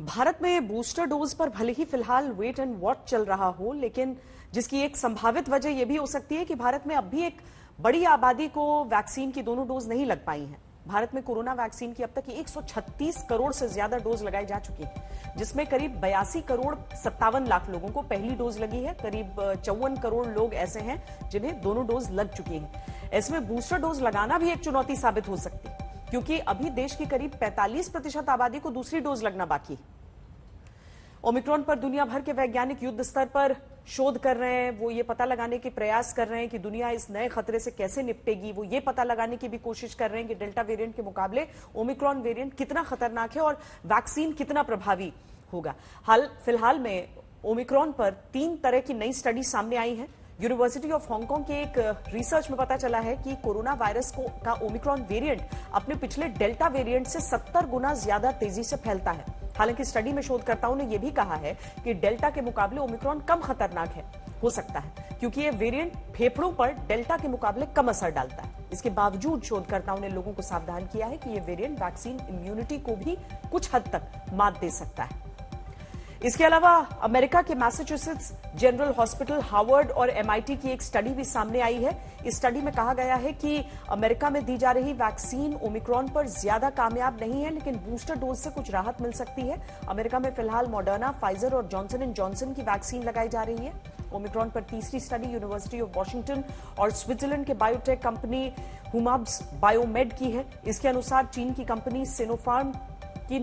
भारत में booster dose पर भले ही फिलहाल वेट एंड वॉच चल रहा हो, लेकिन जिसकी एक संभावित वजह यह भी हो सकती है कि भारत में अब भी एक बड़ी आबादी को वैक्सीन की दोनों डोज नहीं लग पाई हैं। भारत में कोरोना वैक्सीन की अब तक 136 करोड़ से ज्यादा डोज लगाई जा चुकी है, जिसमें करीब 82 करोड़ 57 लाख लोगों को पहली डोज लगी है। करीब 54 करोड़ लोग ऐसे हैं जिन्हें दोनों डोज लग चुकी हैं। ऐसे में बूस्टर डोज लगाना भी एक चुनौती साबित हो सकती है, क्योंकि अभी देश की करीब 45% आबादी को दूसरी डोज लगना बाकी है। ओमिक्रॉन पर दुनिया भर के वैज्ञानिक युद्ध स्तर पर शोध कर रहे हैं। वो ये पता लगाने के प्रयास कर रहे हैं कि दुनिया इस नए खतरे से कैसे निपटेगी। वो ये पता लगाने की भी कोशिश कर रहे हैं कि डेल्टा वेरिएंट के मुकाबले ओमिक्रॉन वेरिएंट कितना खतरनाक है और वैक्सीन कितना प्रभावी होगा। फिलहाल में ओमिक्रॉन पर 3 तरह की नई स्टडी सामने आई है। यूनिवर्सिटी ऑफ हांगकांग के एक रिसर्च में पता चला है कि कोरोना वायरस का ओमिक्रॉन वेरिएंट अपने पिछले डेल्टा वेरिएंट से 70 गुना ज्यादा तेजी से फैलता है। हालांकि स्टडी में शोधकर्ताओं ने यह भी कहा है कि डेल्टा के मुकाबले ओमिक्रॉन कम खतरनाक हो सकता है, क्योंकि यह वेरिएंट फेफड़ों पर डेल्टा के मुकाबले कम असर डालता है। इसके बावजूद शोधकर्ताओं ने लोगों को सावधान किया है कि यह वेरिएंट वैक्सीन इम्यूनिटी को भी कुछ हद तक मात दे सकता है। इसके अलावा अमेरिका के मैसाचुसेट्स जनरल हॉस्पिटल, हार्वर्ड और एमआईटी की एक स्टडी भी सामने आई है। इस स्टडी में कहा गया है कि अमेरिका में दी जा रही वैक्सीन ओमिक्रॉन पर ज्यादा कामयाब नहीं है, लेकिन बूस्टर डोज से कुछ राहत मिल सकती है। अमेरिका में फिलहाल मॉडर्ना, फाइजर और जॉनसन एंड जॉनसन की वैक्सीन लगाई जा रही है। ओमिक्रॉन पर तीसरी स्टडी यूनिवर्सिटी ऑफ वॉशिंगटन और स्विट्जरलैंड के बायोटेक कंपनी हुमाब्स बायोमेड की है। इसके अनुसार चीन की कंपनी सिनोफार्म की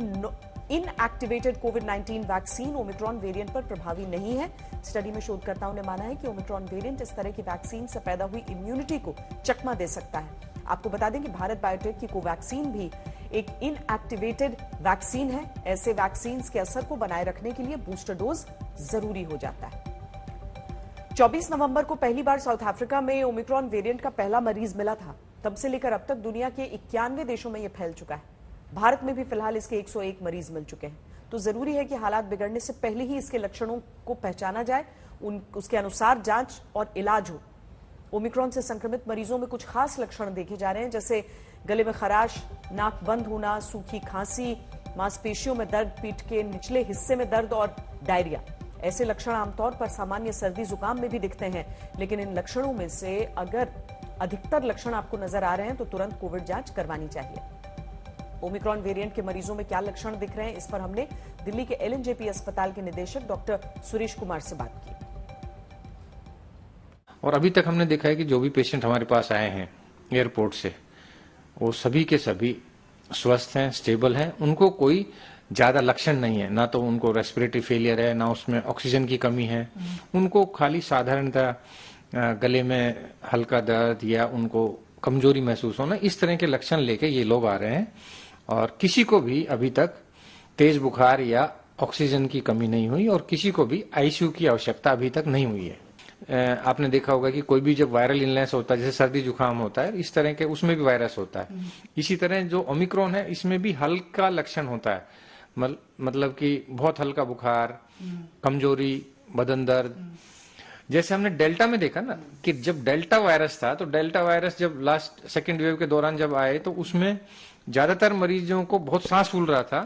इनएक्टिवेटेड कोविड-19 वैक्सीन ओमिक्रॉन वेरिएंट पर प्रभावी नहीं है। स्टडी में शोधकर्ताओं ने माना है कि ओमिक्रॉन वेरिएंट इस तरह की वैक्सीन से पैदा हुई इम्यूनिटी को चकमा दे सकता है। आपको बता दें कि भारत बायोटेक की कोवैक्सीन भी एक इनएक्टिवेटेड वैक्सीन है। ऐसे वैक्सीन के असर को बनाए रखने के लिए बूस्टर डोज जरूरी हो जाता है। 24 नवंबर को पहली बार साउथ अफ्रीका में ओमिक्रॉन वेरिएंट का पहला मरीज मिला था। तब से लेकर अब तक दुनिया के 91 देशों में यह फैल चुका है। भारत में भी फिलहाल इसके 101 मरीज मिल चुके हैं। तो जरूरी है कि हालात बिगड़ने से पहले ही इसके लक्षणों को पहचाना जाए, उसके अनुसार जांच और इलाज हो। ओमिक्रॉन से संक्रमित मरीजों में कुछ खास लक्षण देखे जा रहे हैं, जैसे गले में खराश, नाक बंद होना, सूखी खांसी, मांसपेशियों में दर्द, पीठ के निचले हिस्से में दर्द और डायरिया। ऐसे लक्षण आमतौर पर सामान्य सर्दी जुकाम में भी दिखते हैं, लेकिन इन लक्षणों में से अगर अधिकतर लक्षण आपको नजर आ रहे हैं तो तुरंत कोविड जांच करवानी चाहिए। ओमिक्रॉन वेरिएंट के मरीजों में क्या लक्षण दिख रहे हैं, इस पर हमने दिल्ली के एलएनजेपी अस्पताल के निदेशक डॉक्टर सुरेश कुमार से बात की। और अभी तक हमने देखा है कि जो भी पेशेंट हमारे पास आए हैं एयरपोर्ट से, वो सभी के सभी स्वस्थ हैं, स्टेबल हैं। उनको कोई ज्यादा लक्षण नहीं है, ना तो उनको रेस्पिरेटरी फेलियर है, ना उसमें ऑक्सीजन की कमी है। उनको खाली साधारणतः गले में हल्का दर्द या उनको कमजोरी महसूस होना, इस तरह के लक्षण लेके ये लोग आ रहे हैं। और किसी को भी अभी तक तेज बुखार या ऑक्सीजन की कमी नहीं हुई और किसी को भी आईसीयू की आवश्यकता अभी तक नहीं हुई है। आपने देखा होगा कि कोई भी जब वायरल इलनेस होता है, जैसे सर्दी जुकाम होता है, इस तरह के उसमें भी वायरस होता है। इसी तरह जो ओमिक्रॉन है, इसमें भी हल्का लक्षण होता है, मतलब कि बहुत हल्का बुखार, कमजोरी, बदन दर्द। जैसे हमने डेल्टा में देखा ना कि जब डेल्टा वायरस था, तो डेल्टा वायरस जब लास्ट सेकेंड वेव के दौरान जब आए, तो उसमें ज्यादातर मरीजों को बहुत सांस फूल रहा था,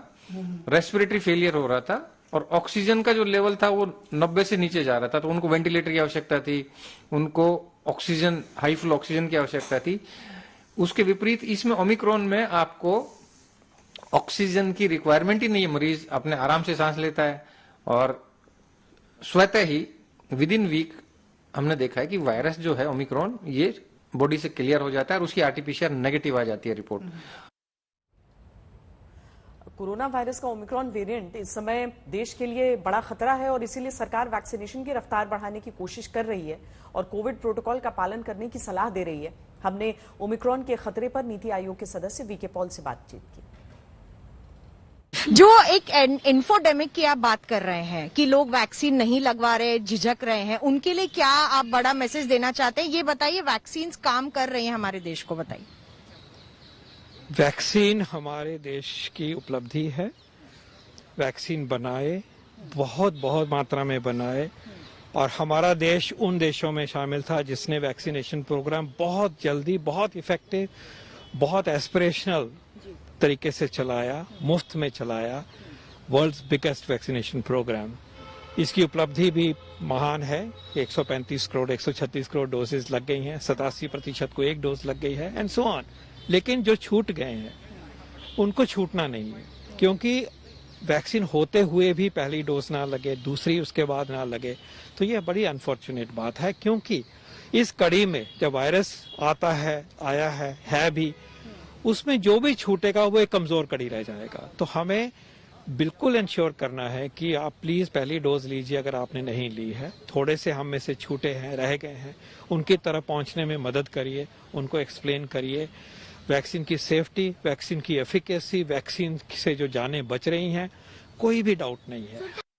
रेस्पिरेटरी फेलियर हो रहा था और ऑक्सीजन का जो लेवल था वो 90 से नीचे जा रहा था। तो उनको वेंटिलेटर की आवश्यकता थी, उनको ऑक्सीजन, हाई फ्लो ऑक्सीजन की आवश्यकता थी। उसके विपरीत इसमें ओमिक्रॉन में आपको ऑक्सीजन की रिक्वायरमेंट ही नहीं है। मरीज अपने आराम से सांस लेता है और स्वतः ही विद इन वीक हमने देखा है कि वायरस जो है ओमिक्रॉन, ये बॉडी से क्लियर हो जाता है और उसकी आरटीपीसीआर नेगेटिव आ जाती है रिपोर्ट। कोरोना वायरस का ओमिक्रॉन वेरिएंट इस समय देश के लिए बड़ा खतरा है और इसीलिए सरकार वैक्सीनेशन की रफ्तार बढ़ाने की कोशिश कर रही है और कोविड प्रोटोकॉल का पालन करने की सलाह दे रही है। हमने ओमिक्रॉन के खतरे पर नीति आयोग के सदस्य वीके पॉल से बातचीत की। जो एक इन्फोडेमिक की आप बात कर रहे हैं कि लोग वैक्सीन नहीं लगवा रहे, झिझक रहे हैं, उनके लिए क्या आप बड़ा मैसेज देना चाहते हैं? ये बताइए, वैक्सीन काम कर रही हैं हमारे देश को, बताइए। वैक्सीन हमारे देश की उपलब्धि है। वैक्सीन बनाए, बहुत मात्रा में बनाए, और हमारा देश उन देशों में शामिल था जिसने वैक्सीनेशन प्रोग्राम बहुत जल्दी, बहुत इफेक्टिव, बहुत एस्पिरेशनल तरीके से चलाया, मुफ्त में चलाया। World's biggest vaccination program. इसकी उपलब्धि भी महान है। 135 करोड़ 136 करोड़ डोजेज लग गई हैं, 87% को एक डोज लग गई है एंड सो ऑन। लेकिन जो छूट गए हैं उनको छूटना नहीं है, क्योंकि वैक्सीन होते हुए भी पहली डोज ना लगे, दूसरी उसके बाद ना लगे, तो यह बड़ी अनफॉर्चुनेट बात है। क्योंकि इस कड़ी में जब वायरस आता है, आया है भी, उसमें जो भी छूटेगा वो एक कमजोर कड़ी रह जाएगा। तो हमें बिल्कुल इंश्योर करना है कि आप प्लीज पहली डोज लीजिए अगर आपने नहीं ली है। थोड़े से हम में से छूटे हैं, रह गए हैं, उनकी तरफ पहुंचने में मदद करिए, उनको एक्सप्लेन करिए वैक्सीन की सेफ्टी, वैक्सीन की एफिकेसी, वैक्सीन से जो जानें बच रही हैं, कोई भी डाउट नहीं है।